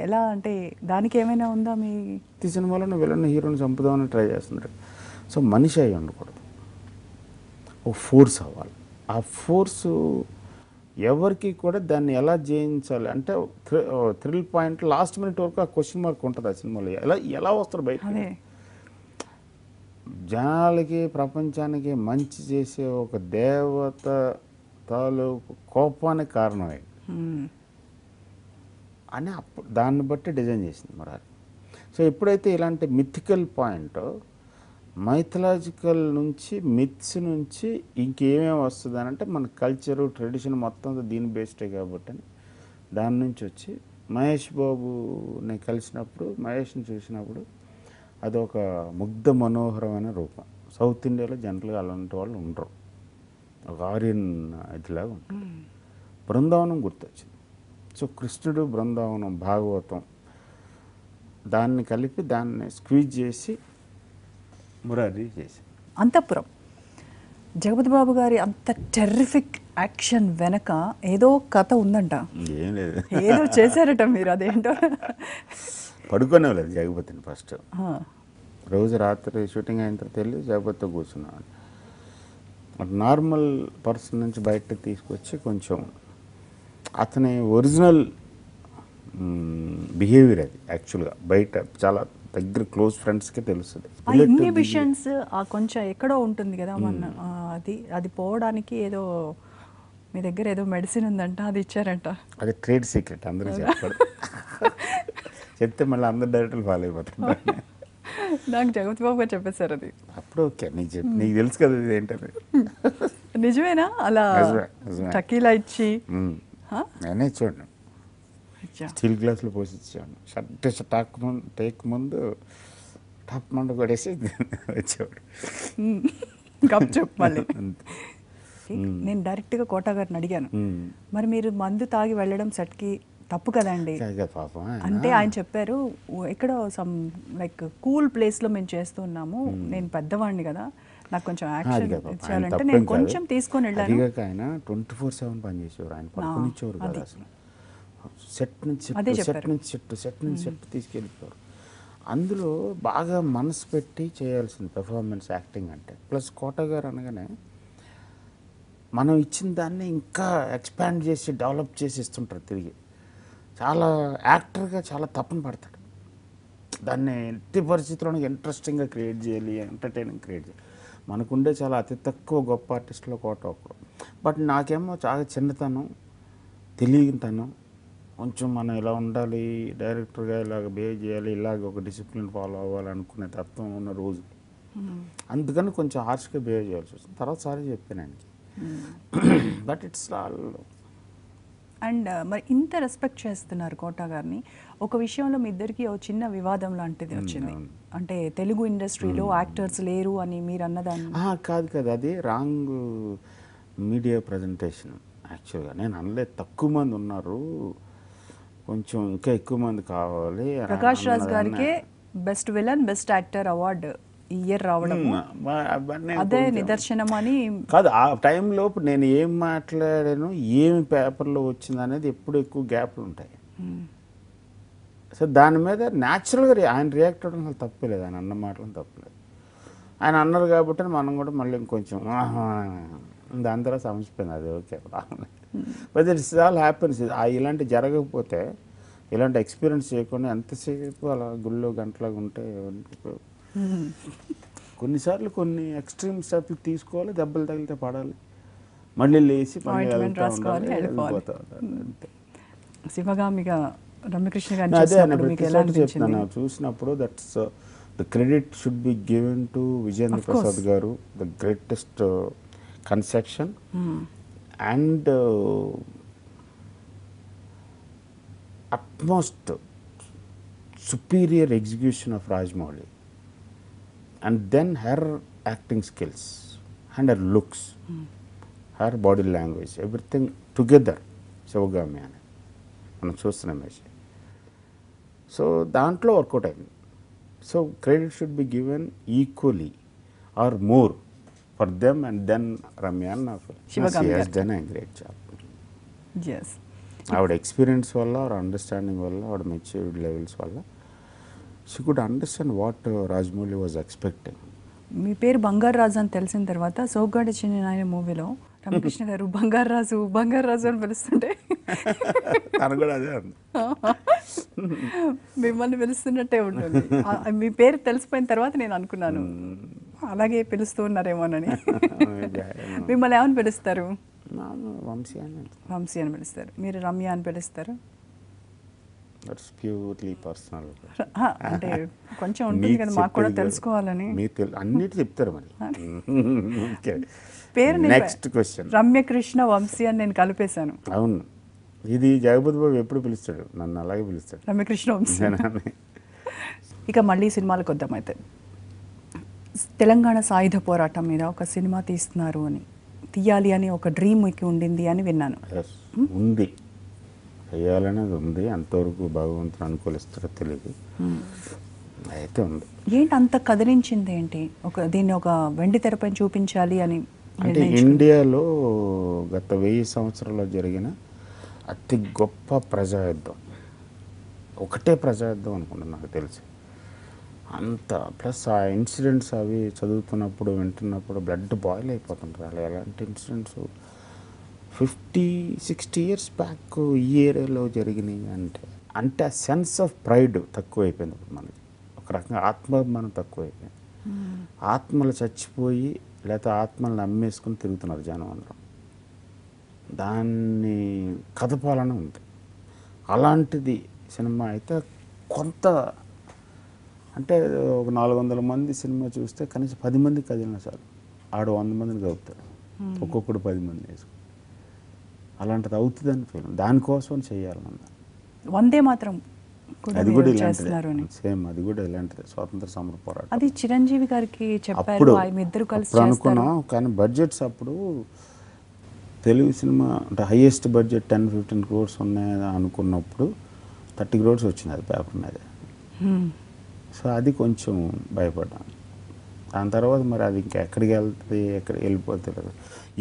ఎలా, అంటే దానికి ఏమైనా ఉందా మీ ప్రతి సినిమాలో నువ్వు వెళ్ళిన హీరోని చంపుదామని ట్రై చేస్తున్నాడు. సో మనిషి అయి ఉండకూడదు, ఓ ఫోర్స్ అవ్వాలి. ఆ ఫోర్సు ఎవరికి కూడా దాన్ని ఎలా జయించాలి అంటే థ్రిల్ పాయింట్ లాస్ట్ మినిట్ వరకు ఆ క్వశ్చన్ మార్క్ ఉంటుంది ఆ సినిమాలో, ఎలా వస్తారు బయట. జనాలకి ప్రపంచానికి మంచి చేసే ఒక దేవత తాలూకు కోపానికి కారణమై అని అప్పుడు దాన్ని బట్టి డిజైన్ చేసింది మురారి. సో ఎప్పుడైతే ఇలాంటి మిథికల్ పాయింట్ మైథలాజికల్ నుంచి మిత్స్ నుంచి ఇంకేమేమి వస్తుంది అని అంటే మన కల్చరు ట్రెడిషన్ మొత్తం దీని బేస్డే కాబట్టి అని దాని నుంచి వచ్చి మహేష్ బాబుని కలిసినప్పుడు, మహేష్ని చూసినప్పుడు అదొక ముగ్ధ మనోహరమైన రూపం. సౌత్ ఇండియాలో జనరల్గా అలాంటి వాళ్ళు ఉండరు, ఒక ఆర్యన్ ఇదిలాగా ఉంటుంది. బృందావనం గుర్తొచ్చింది. సో కృష్ణుడు, బృందావనం, భాగవతం దాన్ని కలిపి దాన్ని స్క్వీజ్ చేసి మురారి చేసి. అంతఃపురం జగపతి బాబు గారి అంత టెర్రిఫిక్ యాక్షన్ వెనక ఏదో కథ ఉందంట, ఏం లేదు, ఏదో చేశారట మీరు, అదేంటో. పడుకోనేలేదు జగపతిని ఫస్ట్ రోజు రాత్రి షూటింగ్ అయిన తర్వాత వెళ్ళి జగపతితో కూర్చున్నాను. నార్మల్ పర్సన్ నుంచి బయటకు తీసుకొచ్చి కొంచెం అతని ఒరిజినల్ బిహేవియర్ అది యాక్చువల్గా బయట చాలా దగ్గర క్లోజ్ ఫ్రెండ్స్కే తెలుస్తుంది. ఇన్హిబిషన్స్ కొంచెం ఎక్కడో ఉంటుంది కదా మన, అది పోవడానికి ఏదో మీ దగ్గర ఏదో మెడిసిన్ ఉందంట, అది ఇచ్చారంట. అది ట్రేడ్ సీక్రెట్, అందరూ చెప్పాడు. చెప్తే మళ్ళీ అందరు డైరెక్టర్లు ఫాలో అయిపోతుంటారు. నాకు జగపతి బాబు గారు చెప్పేశారు అది. అప్పుడు ఓకే, నీకు తెలుసు కదా ఇది ఏంటని. నిజమేనా? అలా నిజమే, నిజమే. టకీలా ఇచ్చి నేనే ఇచ్చాను, స్టీల్ గ్లాసులో పోసి ఇచ్చాను. షర్ట్ టేక్ ముందు టాప్ మండ కొడేసి వచ్చేవాడు. గప్ చెప్పు మళ్ళీ. నేను డైరెక్ట్గా కోటా గారిని అడిగాను, మరి మీరు మందు తాగి వెళ్ళడం సెట్కి తప్పు కదండి పాపం అంటే ఆయన చెప్పారు, ఎక్కడో సమ్ లైక్ కూల్ ప్లేస్లో మేము చేస్తున్నాము, నేను పెద్దవాడిని కదా, నాకు కొంచెం యాక్షన్ ఇచ్చారంటే నేను కొంచెం తీసుకొని వెళ్ళాను. అదిగాక ఆయన 24/7 పనిచేసేవారు, ఆయన పడుకునిచ్చేవారు కదా అసలు. సెట్ నుంచి సెట్ తీసుకెళ్ళిపోయారు. అందులో బాగా మనసు పెట్టి చేయాల్సింది పెర్ఫార్మెన్స్, యాక్టింగ్ అంటే. ప్లస్ కోట గారు అనగానే మనం ఇచ్చిన దాన్ని ఇంకా ఎక్స్పాండ్ చేసి డెవలప్ చేసి ఇస్తుంటారు తిరిగి. చాలా యాక్టర్గా చాలా తపన పడతాడు, దాన్ని ఎట్టి పరిస్థితుల్లో ఇంట్రెస్టింగ్గా క్రియేట్ చేయాలి, ఎంటర్టైనింగ్ క్రియేట్ చేయాలి. మనకుండే చాలా అతి తక్కువ గొప్ప ఆర్టిస్టులో కోట ఒకడు. బట్ నాకేమో చాలా చిన్నతనం, తెలియనితనం, కొంచెం మనం ఇలా ఉండాలి, డైరెక్టర్గా ఇలాగ బిహేవ్ చేయాలి, ఇలాగ ఒక డిసిప్లిన్ ఫాలో అవ్వాలనుకునే తత్వం ఉన్న రోజు. అందుకని కొంచెం హార్ష్గా బిహేవ్ చేయాల్సి వస్తుంది. తర్వాత సారీ చెప్పాను ఆయనకి. But it's all. అండ్ మరి ఇంత రెస్పెక్ట్ చేస్తున్నారు కోటా గారిని, ఒక విషయంలో మీ ఇద్దరికి ఒక చిన్న వివాదం లాంటిది వచ్చింది. అంటే తెలుగు ఇండస్ట్రీలో యాక్టర్స్ లేరు అని మీరు అన్నదాన్ని. కాదు, అది రాంగ్ మీడియా ప్రజెంటేషన్. యాక్చువల్గా నేను అనలేదు తక్కువ మంది ఉన్నారు, కొంచెం ఇంకా ఎక్కువ మంది కావాలి. ప్రకాష్ రాజ్ గారికి best villain, best actor award ఈ ఇయర్ రావడం అదే నిదర్శనం అని కాదు. ఆ టైంలో నేను ఏం మాట్లాడాను, ఏమి పేపర్లో వచ్చింది అనేది ఎప్పుడు ఎక్కువ గ్యాప్లు ఉంటాయి. సో దాని మీద న్యాచురల్గా ఆయన రియాక్ట్ అవ్వడం అసలు తప్పలేదు, ఆయన అన్న మాటలను తప్పలేదు. ఆయన అన్నారు కాబట్టి మనం కూడా మళ్ళీ ఇంకొంచెం దాని తర్వాత సమసిపోయింది, అది okay but it's all happiness. ఇలాంటి జరగకపోతే, ఇలాంటి ఎక్స్పీరియన్స్ చేయకుండా ఎంతసేపు అలా గుళ్ళో గంటలాగా ఉంటే కొన్నిసార్లు కొన్ని ఎక్స్ట్రీమ్ స్టెప్లు తీసుకోవాలి, దెబ్బలు తగిలితే పడాలి, మళ్ళీ లేచి శివగామిగా రమ్యకృష్ణ గారు చెప్తున్నాను చూసినప్పుడు. That's the credit should be given to Vijayendra Prasad గారు, the greatest conception and utmost superior execution of Rajmouli, and then her acting skills and her looks, her body language, everything together. Shivagami అని మనం చూస్తున్నాం. సో దాంట్లో work out అయింది. So credit should be given equally or more for them, and then Ramya she has done a great job. Yes. Our experience valla, our understanding valla, our maturity levels valla, she could understand what Rajmouli was expecting. మీ పేరు బంగారు రాజు అని తెలిసిన తర్వాత సోగ్గాడి చిన్న నాయన మూవీలో రమకృష్ణ గారు బంగారు రాజు అని పిలుస్తుంటే తను కూడా అదే మిమ్మల్ని పిలుస్తున్నట్టే ఉంటుంది. మీ పేరు తెలిసిపోయిన తర్వాత నేను అనుకున్నాను అలాగే పిలుస్తూ ఉన్నారేమోనని. మిమ్మల్ని ఏమని పిలుస్తారు? వంశీ అని పిలుస్తారు. మీరు రమ్య అని పిలుస్తారు? Purely personal. అంటే కొంచెం ఉంటుంది కదా మాకు కూడా తెలుసుకోవాలని. అన్నిటి చెప్తారు మరి. పేరు నెక్స్ట్ క్వశ్చన్. రమ్యకృష్ణ వంశీ అని నేను కలిపేశాను. అవును, ఇది జగపతి బాబు ఎప్పుడు పిలుస్తాడు నన్ను, అలాగే పిలుస్తాడు రమ్యకృష్ణ వంశీ. ఇక మళ్ళీ సినిమాలకు వద్దాం. అయితే తెలంగాణ సాయుధ పోరాటం మీద ఒక సినిమా తీయాలి అని ఒక డ్రీమ్ మీకు ఉండింది అని విన్నాను. ఉంది, వేయాలనేది ఉంది. అంతవరకు భగవంతుడు అనుకూలిస్తాడో తెలియదు, అయితే ఉంది. ఏంటి అంత కదిలించింది ఏంటి? దీన్ని ఒక వెండి తెరపై చూపించాలి అని అంటే ఇండియాలో గత 1000 సంవత్సరాల్లో జరిగిన అతి గొప్ప ప్రజాయుద్ధం, ఒకటే ప్రజాయుద్ధం అనుకుంటున్నాను నాకు తెలిసి. అంత ప్లస్ ఆ ఇన్సిడెంట్స్ అవి చదువుతున్నప్పుడు వింటున్నప్పుడు బ్లడ్ బాయిల్ అయిపోతుంటారు. అలా ఎలాంటి ఇన్సిడెంట్స్ 50-60 years బ్యాక్ ఈ ఏరియాలో జరిగినాయి అంటే ఆ సెన్స్ ఆఫ్ ప్రైడ్ తక్కువైపోయింది ఇప్పుడు మనకి. ఒక రకంగా ఆత్మాభిమానం తక్కువైపోయింది. ఆత్మలు చచ్చిపోయి లేకపోతే ఆత్మలను అమ్మేసుకుని తిరుగుతున్నారు జనం అందరం. దాన్ని కదపాలని ఉంది. అలాంటిది సినిమా అయితే కొంత అంటే ఒక 400 మంది సినిమా చూస్తే కనీసం 10 మందికి కదిలినా చాలు, ఆడు 100 మందిని కలుపుతాడు, ఒక్కొక్కడు 10 మంది వేసుకుని. అలాంటిది అవుతుందని ఫీల్, దానికోసం చేయాలన్నది. వందే మాత్రం కూడా అది కూడా మీరు ఇలాంటిదే, చేస్తున్నారు అని. సేమ్ అది కూడా ఇలాంటిదే, స్వాతంత్ర సమర పోరాటం. అది చిరంజీవి గారికి చెప్పారు, అప్పుడు మీ ఇద్దరు కలిసి అప్పుడు చేస్తారు. అనుకున్నాం, కానీ బడ్జెట్స్ అప్పుడు తెలుగు సినిమా అంటే హైయెస్ట్ బడ్జెట్ 10-15 crores ఉన్నాయి అనుకున్నప్పుడు 30 crores వచ్చింది అది పేపర్ మీద. సో అది కొంచెం భయపడ్డాను. దాని తర్వాత మరి అది ఇంకా ఎక్కడికి వెళ్తుంది, ఎక్కడ వెళ్ళిపోతుంది.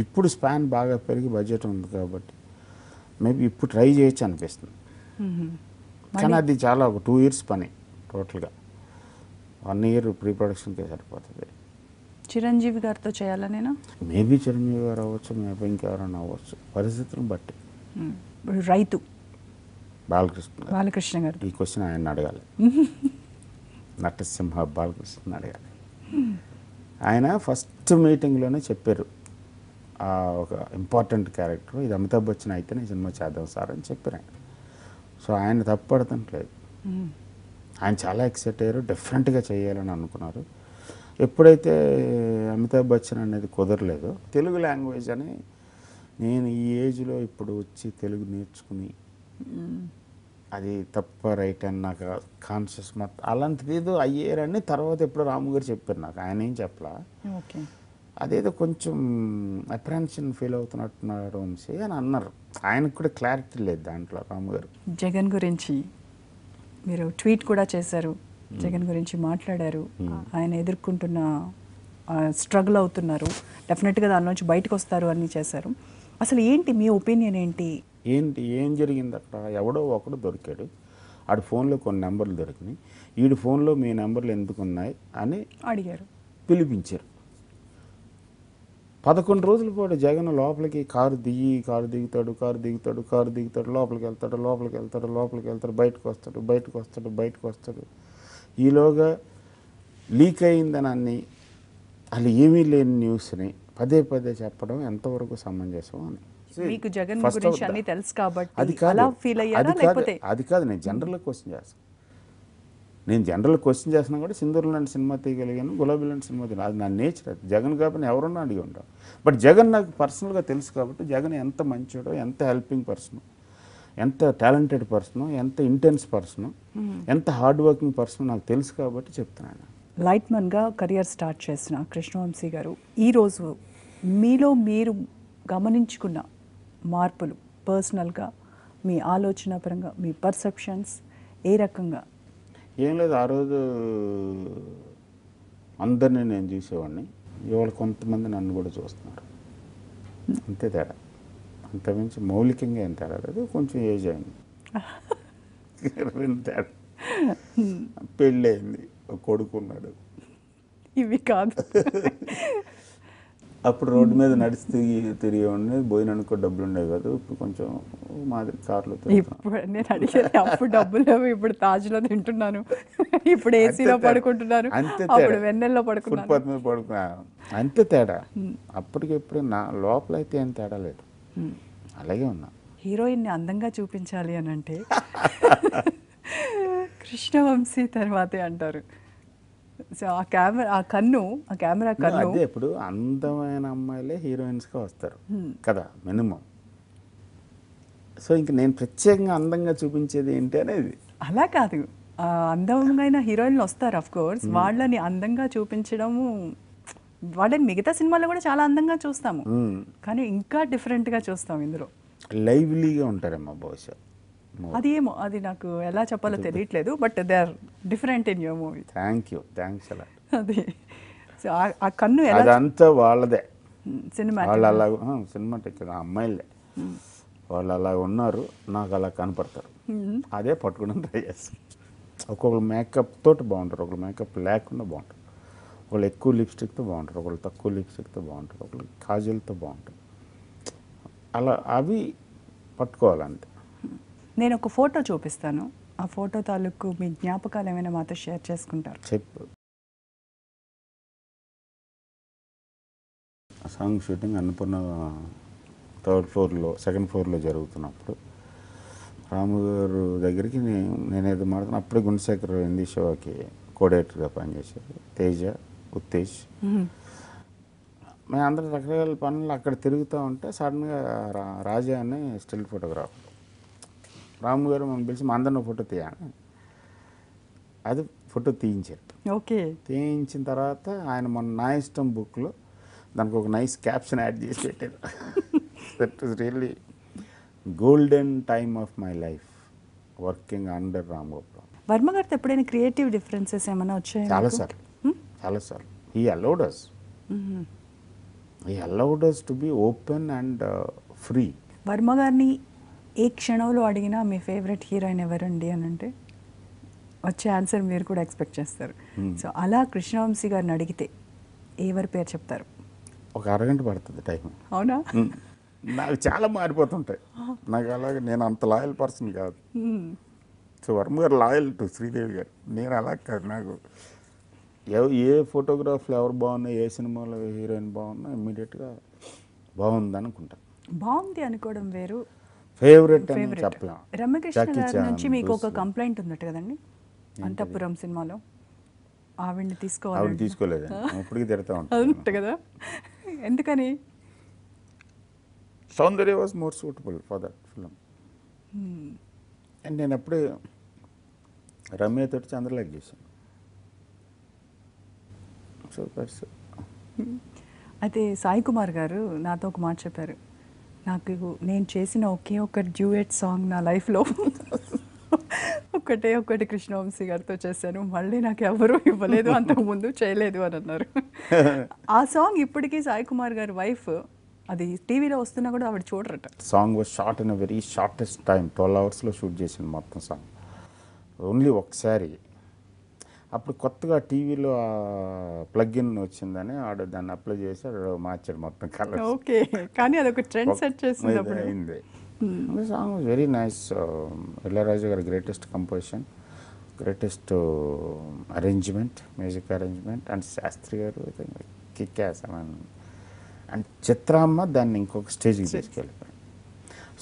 ఇప్పుడు స్పాన్ బాగా పెరిగి బడ్జెట్ ఉంది కాబట్టి మేబీ ఇప్పుడు ట్రై చేయొచ్చు అనిపిస్తుంది. కానీ అది చాలా ఒక 2 years పని టోటల్గా. 1 year ప్రీ ప్రొడక్షన్కే సరిపోతుంది. చిరంజీవి గారితో చేయాలనేనా? మేబీ చిరంజీవి గారు అవ్వచ్చు, మేబీ ఇంకెవరైనా అవ్వచ్చు, పరిస్థితులను బట్టి. ఇప్పుడు రైతు బాలకృష్ణ గారు. బాలకృష్ణ గారు. ఈ క్వశ్చన్ ఆయన అడగాలి. నటసింహ బాలకృష్ణ అడగాలి. ఆయన ఫస్ట్ మీటింగ్లోనే చెప్పారు, ఒక ఇంపార్టెంట్ క్యారెక్టర్ ఇది అమితాబ్ బచ్చన్ అయితేనే సినిమా చేద్దాం సార్ అని చెప్పారు ఆయన. సో ఆయన తప్పడటంలేదు. ఆయన చాలా ఎక్సైట్ అయ్యారు, డిఫరెంట్గా చేయాలని అనుకున్నారు. ఎప్పుడైతే అమితాబ్ బచ్చన్ అనేది కుదరలేదో, తెలుగు లాంగ్వేజ్ అని నేను ఈ ఏజ్లో ఇప్పుడు వచ్చి తెలుగు నేర్చుకుని అది తప్ప రైట్ అని నాకు కాన్షియస్ మొత్తం అలాంటిది ఏదో అయ్యారని తర్వాత ఎప్పుడో రాము గారు చెప్పారు నాకు, ఆయన ఏం చెప్పలా. ఓకే. అదేదో కొంచెం అప్రహెన్షన్ ఫీల్ అవుతున్నట్టున్నారు వంశీ అని అన్నారు. ఆయనకు కూడా క్లారిటీ లేదు దాంట్లో రాము గారు. జగన్ గురించి మీరు ట్వీట్ కూడా చేశారు, జగన్ గురించి మాట్లాడారు, ఆయన ఎదుర్కొంటున్న స్ట్రగుల్ అవుతున్నారు, డెఫినెట్గా దానిలోంచి బయటకు వస్తారు అని చేశారు. అసలు ఏంటి మీ ఒపీనియన్ ఏంటి? ఏం జరిగింది అక్కడ? ఎవడో ఒకడు దొరికాడు, ఆడి ఫోన్లో కొన్ని నెంబర్లు దొరికినాయి, ఈడి ఫోన్లో మీ నెంబర్లు ఎందుకు ఉన్నాయి అని అడిగారు, పిలిపించారు. 11 రోజుల పాటు జగన్ లోపలికి కారు దిగుతాడు, లోపలికి వెళ్తాడు, బయటకు వస్తాడు. ఈలోగా లీక్ అయిందని అన్ని అసలు ఏమీ లేని న్యూస్ని పదే చెప్పడం ఎంతవరకు సమంజసం అని. మీకు జగన్ గురించి అన్ని తెలుసు కాబట్టి అది అలా ఫీల్ అయ్యారా లేకపోతే? అది కాదు, నేను జనరల్గా క్వశ్చన్ చేస్తున్నా కూడా సింధూరు లాంటి సినిమా తీయగలిగాను, గులాబీ లాంటి సినిమా తీయగలను, అది నా నేచర్. అది జగన్ కాబట్టి ఎవరన్నా అడిగి ఉంటాం. బట్ జగన్ నాకు పర్సనల్గా తెలుసు కాబట్టి జగన్ ఎంత మంచోడో, ఎంత హెల్పింగ్ పర్సన్, ఎంత టాలెంటెడ్ పర్సన్, ఎంత ఇంటెన్స్ పర్సన్, ఎంత హార్డ్ వర్కింగ్ పర్సన్ నాకు తెలుసు కాబట్టి చెప్తున్నాను. లైట్మన్గా కెరియర్ స్టార్ట్ చేసిన కృష్ణవంశీ గారు ఈరోజు మీలో మీరు గమనించుకున్న మార్పులు, పర్సనల్గా మీ ఆలోచన పరంగా మీ పర్సెప్షన్స్ ఏ రకంగా? ఏం లేదు, ఆ రోజు అందరినీ నేను చూసేవాడిని, ఇవాళ కొంతమంది నన్ను కూడా చూస్తున్నారు, అంతే తేడా. అంతమించి మౌలికంగా ఏం తేడా లేదు, కొంచెం ఏజ్ అయింది, తేడా. పెళ్ళయింది, ఒక కొడుకున్నాడు. ఇవి కాదు. అప్పుడు రోడ్డు మీద నడిచి తిరిగేవాడిని, భోజనానికి డబ్బులు ఉండేవి కాదు. ఇప్పుడు కొంచెం మాది కార్లో. ఇప్పుడు నేను అడిగేది అప్పుడు డబ్బులు లేవు, ఇప్పుడు తాజ్లో తింటున్నాను, ఇప్పుడు ఏసీలో పడుకుంటున్నాను, అప్పుడు వెన్నెల్లో పడుకున్నాను, ఫుట్పాత్ మీద పడుకున్నా, అంతే తేడా. అప్పటికెప్పుడు నా లోపల అయితే ఏం తేడా లేదు, అలాగే ఉన్నా. హీరోయిన్ని అందంగా చూపించాలి అని అంటే కృష్ణవంశీ తర్వాతే అంటారు. సో ఆ కెమెరా కన్ను. అదే ఇప్పుడు అందమైన అమ్మాయిలే హీరోయిన్స్గా వస్తారు కదా మినిమం. సో ఇంక నేను ప్రత్యేకంగా అందంగా చూపించేది ఏంటి అనేది అలా కాదు, అందమైన హీరోయిన్లు వస్తారు అఫ్ కోర్స్, వాళ్ళని అందంగా చూపించడము, వాళ్ళని మిగతా సినిమాల్లో కూడా చాలా అందంగా చూస్తాము, కానీ ఇంకా డిఫరెంట్గా చూస్తాం ఇందులో. లైవ్లీగా ఉంటారేమో బహుశా. అది ఏమో, అది నాకు ఎలా చెప్పాలో తెలియట్లేదు, but they are different in your movie. Thanks అలా. అది సో ఆ కన్ను అదంతా వాళ్ళదే, సినిమా వాళ్ళు అలా సినిమాటిక్ అమ్మాయిలే, వాళ్ళు అలా ఉన్నారు, నాకు అలా కనపడతారు, అదే పట్టుకోవడం ట్రై చేస్తాను. ఒక్కొక్కరు మేకప్ తోటి బాగుంటారు, ఒకళ్ళు మేకప్ లేకుండా బాగుంటారు, ఒకళ్ళు ఎక్కువ లిప్స్టిక్తో బాగుంటారు, ఒకళ్ళు తక్కువ లిప్స్టిక్తో బాగుంటారు, ఒకళ్ళు కాజల్తో బాగుంటారు. అలా అవి పట్టుకోవాలంతే. నేను ఒక ఫోటో చూపిస్తాను, ఆ ఫోటో తాలూకు మీ జ్ఞాపకాలు ఏమైనా మాతో షేర్ చేసుకుంటారు? చెప్పు. Song shooting Annapurna 3rd floorలో 2nd floorలో జరుగుతున్నప్పుడు రాము గారు దగ్గరికి నేనేదో మాట్లాడుతున్నా, అప్పుడే గుణశేఖర్ హిందీ షోకి కోడేటర్గా పనిచేశారు, తేజ, ఉత్తేజ్. మేము అందరం రకరకాల పనులు అక్కడ తిరుగుతూ ఉంటే సడన్గా రాజా అని స్టిల్ ఫోటోగ్రాఫర్ రాము గారు మనం పిలిచి మా అందరిని ఫోటో తీయాలి, అది ఫోటో తీయించారు. ఓకే. తీయించిన తర్వాత ఆయన మన నా ఇష్టం బుక్లో దానికి ఒక నైస్ క్యాప్షన్ యాడ్ చేసి పెట్టారు. That was really golden time of my life working under Ram Gopal. Varma గారితో ఎప్పుడైనా క్రియేటివ్ డిఫరెన్సెస్ ఏమైనా వచ్చాయి? చాలాసార్లు he allowed us. He allowed us to be open and free. Varma గారిని ఏ క్షణంలో అడిగినా మీ ఫేవరెట్ హీరోయిన్ ఎవరండి అని అంటే వచ్చే ఆన్సర్ మీరు కూడా ఎక్స్పెక్ట్ చేస్తారు. సో అలా కృష్ణవంశీ గారిని అడిగితే ఎవరి పేరు చెప్తారు? ఒక అరగంట పడుతుంది టైం. అవునా? నాకు చాలా మారిపోతుంటాయి. నాకు అలాగే నేను అంత లాయల్ పర్సన్ కాదు. సో వర్మ గారు లాయల్ టు శ్రీదేవి గారు, నేను అలా కాదు. నాకు ఏ ఫోటోగ్రాఫ్లో ఎవరు బాగున్నా, ఏ సినిమాలో హీరోయిన్ బాగున్నా ఇమ్మీడియట్గా బాగుంది అనుకుంటాను. బాగుంది అనుకోవడం వేరు, ఫేవరెట్ అని చెప్పలేం. రమ్యకృష్ణ గారి నుంచి మీకు ఒక కంప్లైంట్ ఉన్నట్టు కదండి అంతఃపురం సినిమాలో, ఆవిడ్ని తీసుకోవాలి. ఆవిడ తీసుకోలేదు, ఇప్పటికీ తిడతా ఉంటాను కదా, ఎందుకని? Soundarya was more suitable for that film. And నేను అప్పుడే రమ్యతోటి చంద్రలేఖ చేశాను. So that's. అయితే సాయి కుమార్ గారు నాతో ఒక మాట చెప్పారు, నాకు నేను చేసిన ఒకే ఒక డ్యూయట్ సాంగ్ నా లైఫ్లో ఒకటి కృష్ణవంశీ గారితో చేశాను, మళ్ళీ నాకు ఎవరు ఇవ్వలేదు, అంతకుముందు చేయలేదు అని అన్నారు. ఆ సాంగ్ ఇప్పటికీ సాయి కుమార్ గారి వైఫ్ అది టీవీలో వస్తున్నా కూడా ఆవిడ చూడరట. Song was short in a very shortest time, 12 అవర్స్లో షూట్ చేసింది మొత్తం సాంగ్. ఓన్లీ ఒకసారి అప్పుడు కొత్తగా టీవీలో ప్లగ్ ఇన్ వచ్చిందని ఆడ దాన్ని అప్లై చేసి మార్చాడు మొత్తం కలర్. ఓకే, కానీ అదొక ట్రెండ్ సెట్ చేసింది అయింది. Song was very nice. Ilaiyaraaja గారి greatest composition, greatest arrangement, music arrangement. And Shastri గారు కిక్యాస్ అండ్ చిత్రామ్మ దాన్ని ఇంకొక స్టేజ్కి తీసుకెళ్ళిపోయారు.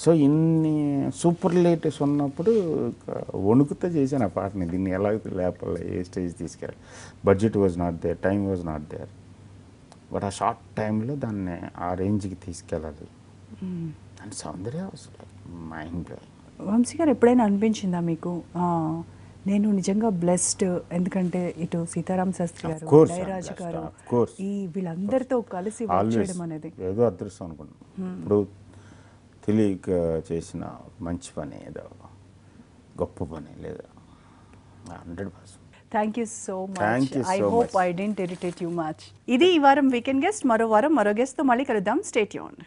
సో ఇన్ని సూపర్లేటివ్స్ ఉన్నప్పుడు వణుకుతో చేశాను ఆ పాటని, దీన్ని ఎలా లేపాలి, ఏ స్టేజ్ తీసుకెళ్ళాలి. Budget was not there, time was not there, but ఆ షార్ట్ టైంలో దాన్ని ఆ రేంజ్కి తీసుకెళ్ళాలి. And Soundarya was mind blowing. Vamsi గారు ఎప్పుడైనా అనిపించిందా మీకు నేను నిజంగా బ్లెస్డ్, ఎందుకంటే ఇటు సీతారాం శాస్త్రి గారు, ఇళయరాజా గారు, ఈ వీళ్ళందరితో కలిసి వర్క్ చేయడం అనేది ఏదో అదృష్టం అనుకున్నాను. ఇప్పుడు తెలియక చేసిన మంచి పని, ఏదో గొప్ప పని, లేదా 100%. Thank you so much. I hope I didn't irritate you much. ఇది ఈ వారం వీకెండ్ గెస్ట్. మరో వారం మరో గెస్ట్తో మళ్ళీ కలుద్దాం. Stay tuned.